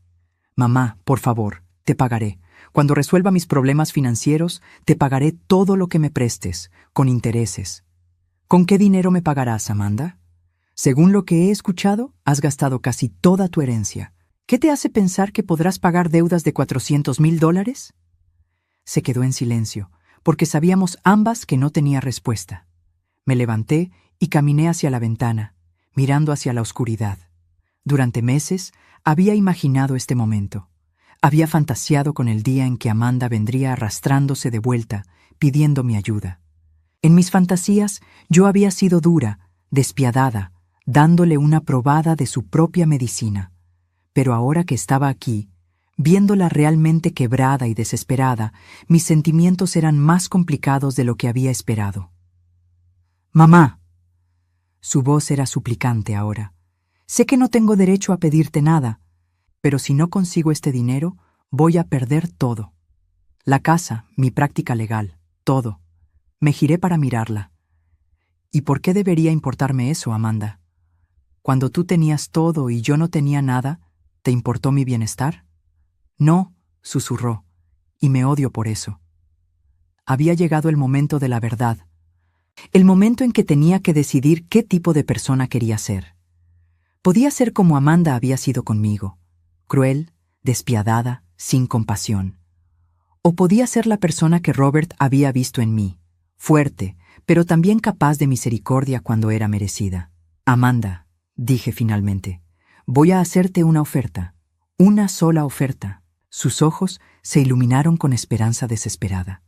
Mamá, por favor, te pagaré. Cuando resuelva mis problemas financieros, te pagaré todo lo que me prestes, con intereses. ¿Con qué dinero me pagarás, Amanda? Según lo que he escuchado, has gastado casi toda tu herencia. ¿Qué te hace pensar que podrás pagar deudas de $400,000? Se quedó en silencio, porque sabíamos ambas que no tenía respuesta. Me levanté y caminé hacia la ventana, mirando hacia la oscuridad. Durante meses había imaginado este momento. Había fantaseado con el día en que Amanda vendría arrastrándose de vuelta, pidiendo mi ayuda. En mis fantasías yo había sido dura, despiadada, dándole una probada de su propia medicina. Pero ahora que estaba aquí, viéndola realmente quebrada y desesperada, mis sentimientos eran más complicados de lo que había esperado. «Mamá». Su voz era suplicante ahora. «Sé que no tengo derecho a pedirte nada, pero si no consigo este dinero, voy a perder todo. La casa, mi práctica legal, todo». Me giré para mirarla. ¿Y por qué debería importarme eso, Amanda? Cuando tú tenías todo y yo no tenía nada, ¿te importó mi bienestar? No, susurró, y me odio por eso. Había llegado el momento de la verdad, el momento en que tenía que decidir qué tipo de persona quería ser. Podía ser como Amanda había sido conmigo, cruel, despiadada, sin compasión. O podía ser la persona que Robert había visto en mí, fuerte, pero también capaz de misericordia cuando era merecida. Amanda, dije finalmente, voy a hacerte una oferta, una sola oferta. Sus ojos se iluminaron con esperanza desesperada.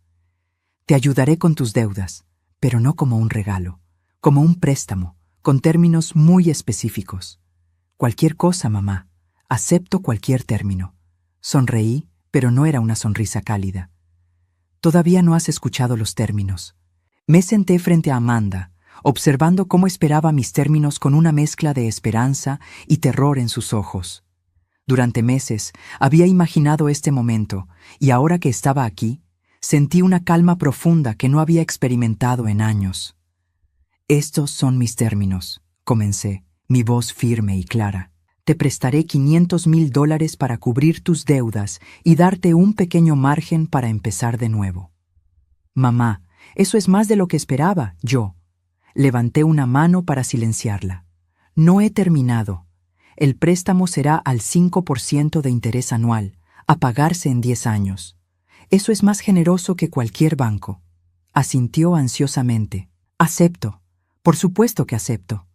Te ayudaré con tus deudas, pero no como un regalo, como un préstamo, con términos muy específicos. Cualquier cosa, mamá, acepto cualquier término. Sonreí, pero no era una sonrisa cálida. Todavía no has escuchado los términos. Me senté frente a Amanda, observando cómo esperaba mis términos con una mezcla de esperanza y terror en sus ojos. Durante meses había imaginado este momento, y ahora que estaba aquí, sentí una calma profunda que no había experimentado en años. Estos son mis términos, comencé, mi voz firme y clara. Te prestaré $500,000 para cubrir tus deudas y darte un pequeño margen para empezar de nuevo. Mamá, eso es más de lo que esperaba, yo. Levanté una mano para silenciarla. No he terminado. El préstamo será al 5% de interés anual, a pagarse en 10 años. Eso es más generoso que cualquier banco. Asintió ansiosamente. Acepto. Por supuesto que acepto.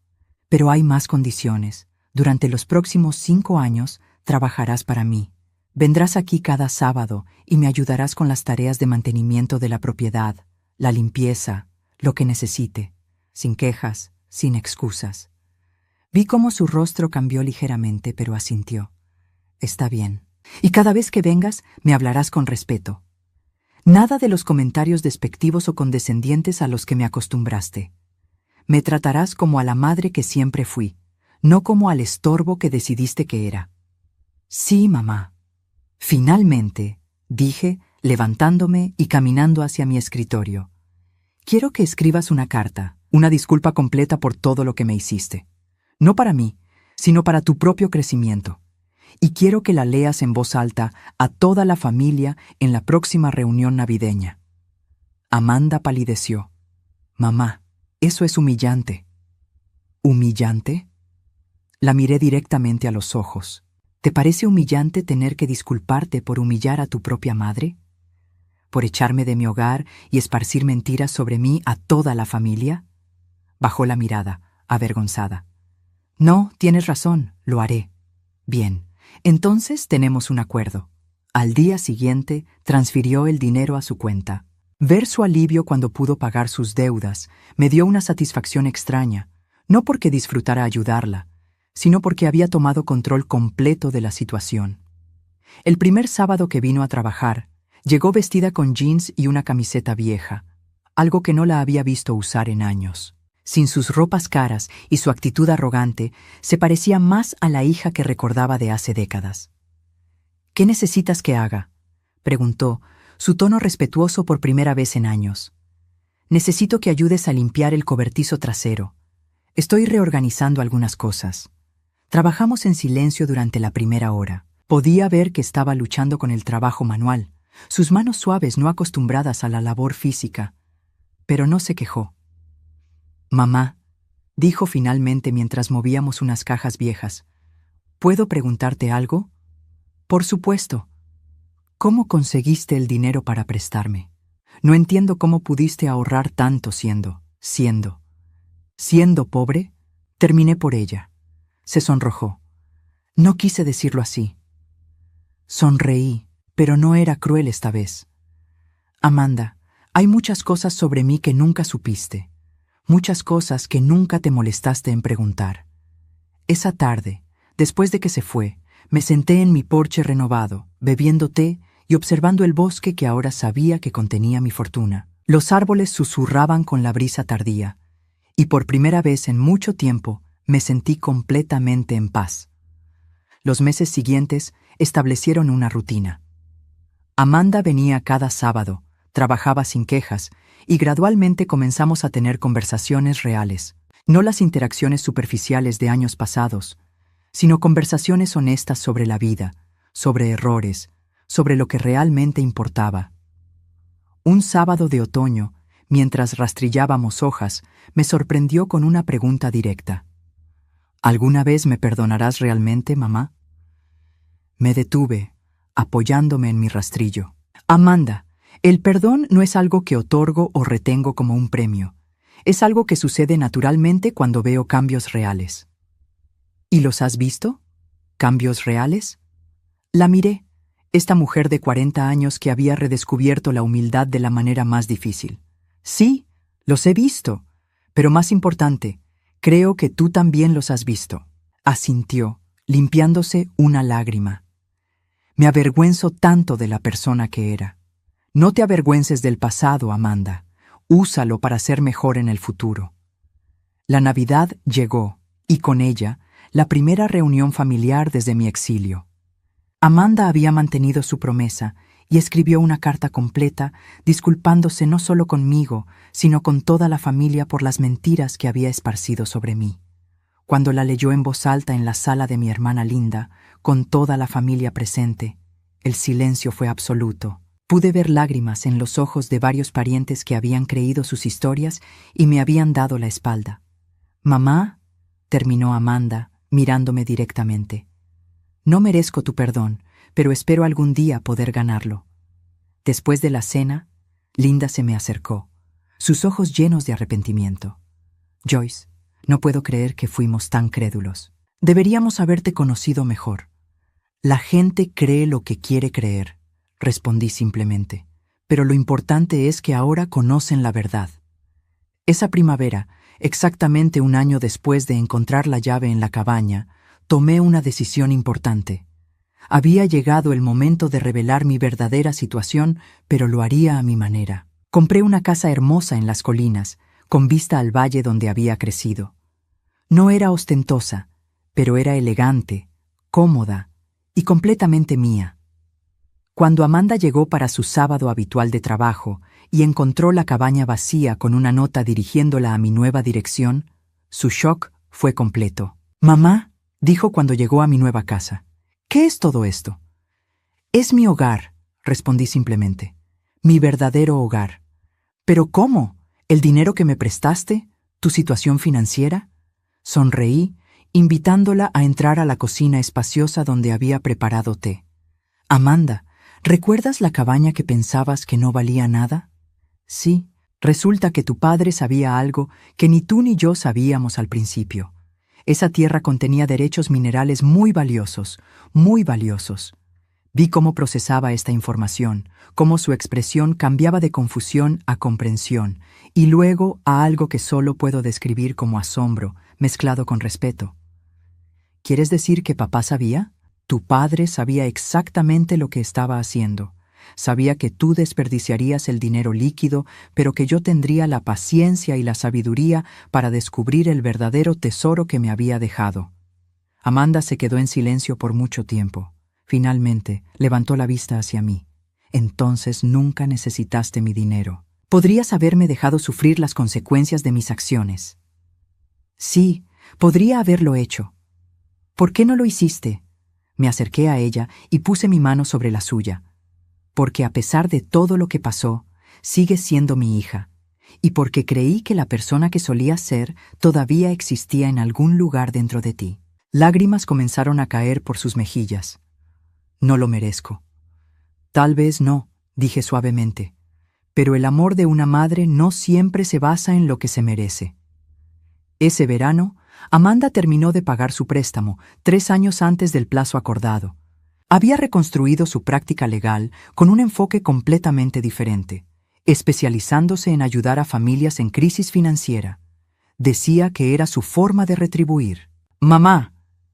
Pero hay más condiciones. Durante los próximos 5 años trabajarás para mí. Vendrás aquí cada sábado y me ayudarás con las tareas de mantenimiento de la propiedad, la limpieza, lo que necesite, sin quejas, sin excusas. Vi cómo su rostro cambió ligeramente, pero asintió. Está bien. Y cada vez que vengas, me hablarás con respeto. Nada de los comentarios despectivos o condescendientes a los que me acostumbraste. Me tratarás como a la madre que siempre fui, no como al estorbo que decidiste que era. Sí, mamá. Finalmente, dije, levantándome y caminando hacia mi escritorio. Quiero que escribas una carta, una disculpa completa por todo lo que me hiciste. No para mí, sino para tu propio crecimiento. Y quiero que la leas en voz alta a toda la familia en la próxima reunión navideña. Amanda palideció. Mamá, eso es humillante. ¿Humillante? La miré directamente a los ojos. ¿Te parece humillante tener que disculparte por humillar a tu propia madre? ¿Por echarme de mi hogar y esparcir mentiras sobre mí a toda la familia? Bajó la mirada, avergonzada. No, tienes razón, lo haré. Bien, entonces tenemos un acuerdo. Al día siguiente, transfirió el dinero a su cuenta. Ver su alivio cuando pudo pagar sus deudas me dio una satisfacción extraña, no porque disfrutara ayudarla, sino porque había tomado control completo de la situación. El primer sábado que vino a trabajar, llegó vestida con jeans y una camiseta vieja, algo que no la había visto usar en años. Sin sus ropas caras y su actitud arrogante, se parecía más a la hija que recordaba de hace décadas. «¿Qué necesitas que haga?», preguntó, su tono respetuoso por primera vez en años. «Necesito que ayudes a limpiar el cobertizo trasero. Estoy reorganizando algunas cosas». Trabajamos en silencio durante la primera hora. Podía ver que estaba luchando con el trabajo manual, sus manos suaves no acostumbradas a la labor física, pero no se quejó. «Mamá», dijo finalmente mientras movíamos unas cajas viejas, «¿puedo preguntarte algo?» «Por supuesto». «¿Cómo conseguiste el dinero para prestarme? No entiendo cómo pudiste ahorrar tanto siendo pobre». Terminé por ella. Se sonrojó. «No quise decirlo así». Sonreí, pero no era cruel esta vez. «Amanda, hay muchas cosas sobre mí que nunca supiste. Muchas cosas que nunca te molestaste en preguntar. Esa tarde, después de que se fue, me senté en mi porche renovado, bebiendo té y observando el bosque que ahora sabía que contenía mi fortuna. Los árboles susurraban con la brisa tardía, y por primera vez en mucho tiempo me sentí completamente en paz. Los meses siguientes establecieron una rutina. Amanda venía cada sábado, trabajaba sin quejas, y gradualmente comenzamos a tener conversaciones reales, no las interacciones superficiales de años pasados, sino conversaciones honestas sobre la vida, sobre errores, sobre lo que realmente importaba. Un sábado de otoño, mientras rastrillábamos hojas, me sorprendió con una pregunta directa. «¿Alguna vez me perdonarás realmente, mamá?» Me detuve, apoyándome en mi rastrillo. «Amanda, el perdón no es algo que otorgo o retengo como un premio. Es algo que sucede naturalmente cuando veo cambios reales». «¿Y los has visto? ¿Cambios reales?» La miré, esta mujer de 40 años que había redescubierto la humildad de la manera más difícil. «Sí, los he visto, pero más importante, creo que tú también los has visto», asintió, limpiándose una lágrima. «Me avergüenzo tanto de la persona que era». «No te avergüences del pasado, Amanda. Úsalo para ser mejor en el futuro». La Navidad llegó, y con ella, la primera reunión familiar desde mi exilio. Amanda había mantenido su promesa y escribió una carta completa, disculpándose no solo conmigo, sino con toda la familia por las mentiras que había esparcido sobre mí. Cuando la leyó en voz alta en la sala de mi hermana Linda, con toda la familia presente, el silencio fue absoluto. Pude ver lágrimas en los ojos de varios parientes que habían creído sus historias y me habían dado la espalda. «Mamá», terminó Amanda, mirándome directamente, «no merezco tu perdón, pero espero algún día poder ganarlo». Después de la cena, Linda se me acercó, sus ojos llenos de arrepentimiento. «Joyce, no puedo creer que fuimos tan crédulos. Deberíamos haberte conocido mejor». «La gente cree lo que quiere creer», respondí simplemente, «pero lo importante es que ahora conocen la verdad». Esa primavera, exactamente un año después de encontrar la llave en la cabaña, tomé una decisión importante. Había llegado el momento de revelar mi verdadera situación, pero lo haría a mi manera. Compré una casa hermosa en las colinas, con vista al valle donde había crecido. No era ostentosa, pero era elegante, cómoda y completamente mía. Cuando Amanda llegó para su sábado habitual de trabajo y encontró la cabaña vacía con una nota dirigiéndola a mi nueva dirección, su shock fue completo. «Mamá», dijo cuando llegó a mi nueva casa, «¿qué es todo esto?» «Es mi hogar», respondí simplemente, «mi verdadero hogar». «¿Pero cómo? ¿El dinero que me prestaste? ¿Tu situación financiera?» Sonreí, invitándola a entrar a la cocina espaciosa donde había preparado té. Amanda, ¿recuerdas la cabaña que pensabas que no valía nada? Sí, resulta que tu padre sabía algo que ni tú ni yo sabíamos al principio. Esa tierra contenía derechos minerales muy valiosos, muy valiosos. Vi cómo procesaba esta información, cómo su expresión cambiaba de confusión a comprensión, y luego a algo que solo puedo describir como asombro, mezclado con respeto. ¿Quieres decir que papá sabía? Tu padre sabía exactamente lo que estaba haciendo. Sabía que tú desperdiciarías el dinero líquido, pero que yo tendría la paciencia y la sabiduría para descubrir el verdadero tesoro que me había dejado. Amanda se quedó en silencio por mucho tiempo. Finalmente, levantó la vista hacia mí. Entonces nunca necesitaste mi dinero. Podrías haberme dejado sufrir las consecuencias de mis acciones. Sí, podría haberlo hecho. ¿Por qué no lo hiciste? Me acerqué a ella y puse mi mano sobre la suya. Porque a pesar de todo lo que pasó, sigues siendo mi hija, y porque creí que la persona que solías ser todavía existía en algún lugar dentro de ti. Lágrimas comenzaron a caer por sus mejillas. No lo merezco. Tal vez no, dije suavemente, pero el amor de una madre no siempre se basa en lo que se merece. Ese verano, Amanda terminó de pagar su préstamo 3 años antes del plazo acordado. Había reconstruido su práctica legal con un enfoque completamente diferente, especializándose en ayudar a familias en crisis financiera. Decía que era su forma de retribuir. «Mamá»,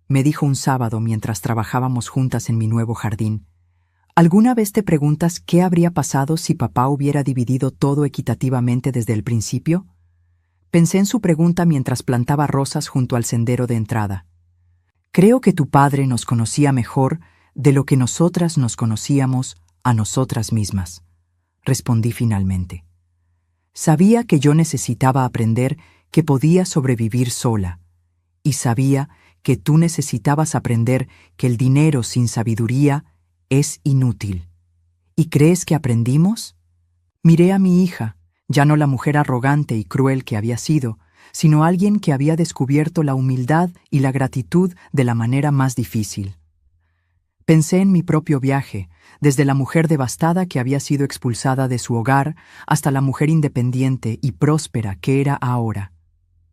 me dijo un sábado mientras trabajábamos juntas en mi nuevo jardín, ¿alguna vez te preguntas qué habría pasado si papá hubiera dividido todo equitativamente desde el principio? Pensé en su pregunta mientras plantaba rosas junto al sendero de entrada. Creo que tu padre nos conocía mejor de lo que nosotras nos conocíamos a nosotras mismas, respondí finalmente. Sabía que yo necesitaba aprender que podía sobrevivir sola, y sabía que tú necesitabas aprender que el dinero sin sabiduría es inútil. ¿Y crees que aprendimos? Miré a mi hija, ya no la mujer arrogante y cruel que había sido, sino alguien que había descubierto la humildad y la gratitud de la manera más difícil. Pensé en mi propio viaje, desde la mujer devastada que había sido expulsada de su hogar hasta la mujer independiente y próspera que era ahora.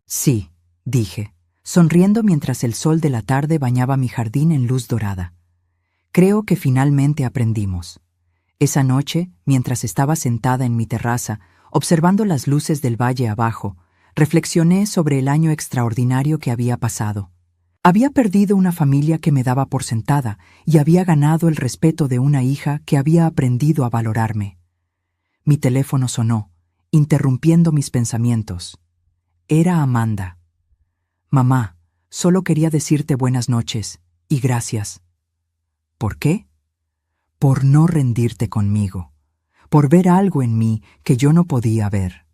Sí, dije, sonriendo mientras el sol de la tarde bañaba mi jardín en luz dorada. Creo que finalmente aprendimos. Esa noche, mientras estaba sentada en mi terraza, observando las luces del valle abajo, reflexioné sobre el año extraordinario que había pasado. Había perdido una familia que me daba por sentada y había ganado el respeto de una hija que había aprendido a valorarme. Mi teléfono sonó, interrumpiendo mis pensamientos. Era Amanda. «Mamá, solo quería decirte buenas noches y gracias». ¿Por qué? Por no rendirte conmigo, por ver algo en mí que yo no podía ver.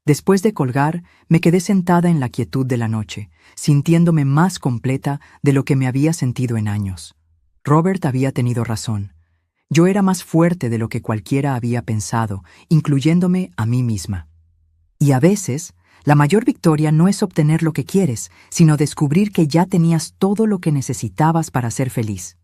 Después de colgar, me quedé sentada en la quietud de la noche, sintiéndome más completa de lo que me había sentido en años. Robert había tenido razón. Yo era más fuerte de lo que cualquiera había pensado, incluyéndome a mí misma. Y a veces, la mayor victoria no es obtener lo que quieres, sino descubrir que ya tenías todo lo que necesitabas para ser feliz.